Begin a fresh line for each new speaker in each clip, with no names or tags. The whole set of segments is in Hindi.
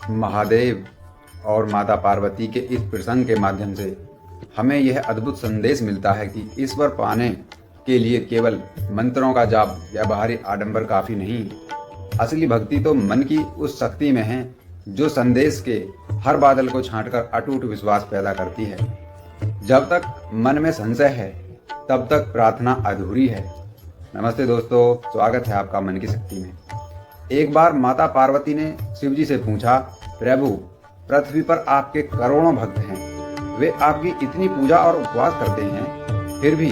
महादेव और माता पार्वती के इस प्रसंग के माध्यम से हमें यह अद्भुत संदेश मिलता है कि ईश्वर पाने के लिए केवल मंत्रों का जाप या बाहरी आडंबर काफ़ी नहीं। असली भक्ति तो मन की उस शक्ति में है जो संदेश के हर बादल को छांटकर अटूट विश्वास पैदा करती है। जब तक मन में संशय है तब तक प्रार्थना अधूरी है। नमस्ते दोस्तों, स्वागत है आपका मन की शक्ति में। एक बार माता पार्वती ने शिव जी से पूछा, प्रभु, पृथ्वी पर आपके करोड़ों भक्त हैं, वे आपकी इतनी पूजा और उपवास करते हैं, फिर भी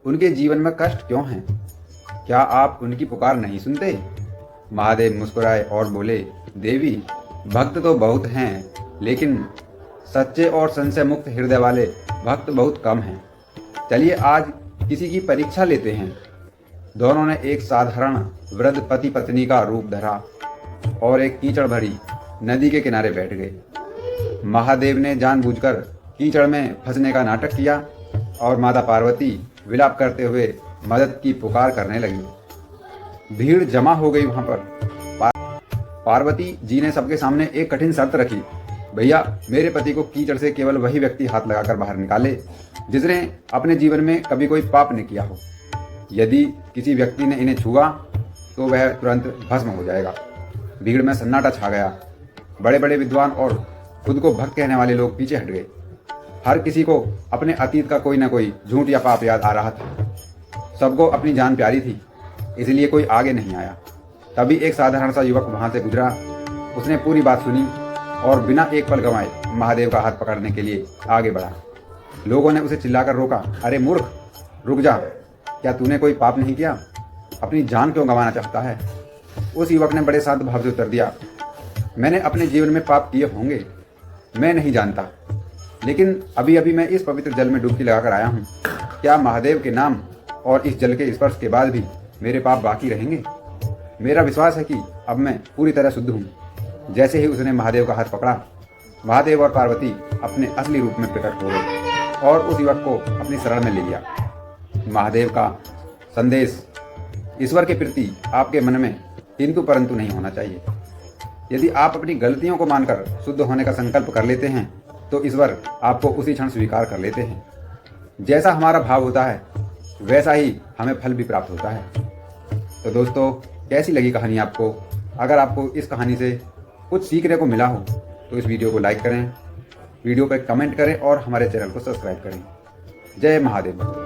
उनके जीवन में कष्ट क्यों हैं? क्या आप उनकी पुकार नहीं सुनते? महादेव मुस्कुराए और बोले, देवी, भक्त तो बहुत हैं, लेकिन सच्चे और संशय मुक्त हृदय वाले भक्त बहुत कम हैं। चलिए आज किसी की परीक्षा लेते हैं। दोनों ने एक साधारण वृद्ध पति पत्नी का रूप धरा और एक कीचड़ भरी नदी के किनारे बैठ गए। महादेव ने जानबूझकर कीचड़ में फंसने का नाटक किया और माता पार्वती विलाप करते हुए मदद की पुकार करने लगी। भीड़ जमा हो गई वहां पर। पार्वती जी ने सबके सामने एक कठिन शर्त रखी, भैया, मेरे पति को कीचड़ से केवल वही व्यक्ति हाथ लगाकर बाहर निकाले जिसने अपने जीवन में कभी कोई पाप नहीं किया हो। यदि किसी व्यक्ति ने इन्हें छुआ तो वह तुरंत भस्म हो जाएगा। भीड़ में सन्नाटा छा गया। बड़े बड़े विद्वान और खुद को भक्त कहने वाले लोग पीछे हट गए। हर किसी को अपने अतीत का कोई ना कोई झूठ या पाप याद आ रहा था। सबको अपनी जान प्यारी थी, इसलिए कोई आगे नहीं आया। तभी एक साधारण सा युवक वहां से गुजरा। उसने पूरी बात सुनी और बिना एक पल गंवाए महादेव का हाथ पकड़ने के लिए आगे बढ़ा। लोगों ने उसे चिल्लाकर रोका, अरे मूर्ख, रुक जा, क्या तूने कोई पाप नहीं किया? अपनी जान क्यों गंवाना चाहता है? उस युवक ने बड़े शांत भाव से उत्तर दिया, मैंने अपने जीवन में पाप किए होंगे, मैं नहीं जानता, लेकिन अभी अभी मैं इस पवित्र जल में डुबकी लगाकर आया हूँ। क्या महादेव के नाम और इस जल के स्पर्श के बाद भी मेरे पाप बाकी रहेंगे? मेरा विश्वास है कि अब मैं पूरी तरह शुद्ध हूँ। जैसे ही उसने महादेव का हाथ पकड़ा, महादेव और पार्वती अपने असली रूप में प्रकट हो गए और उस युवक को अपनी शरण में ले लिया। महादेव का संदेश ईश्वर के प्रति आपके मन में किंतु परंतु नहीं होना चाहिए। यदि आप अपनी गलतियों को मानकर शुद्ध होने का संकल्प कर लेते हैं तो ईश्वर आपको उसी क्षण स्वीकार कर लेते हैं। जैसा हमारा भाव होता है वैसा ही हमें फल भी प्राप्त होता है। तो दोस्तों, कैसी लगी कहानी आपको? अगर आपको इस कहानी से कुछ सीखने को मिला हो तो इस वीडियो को लाइक करें, वीडियो पर कमेंट करें और हमारे चैनल को सब्सक्राइब करें। जय महादेव।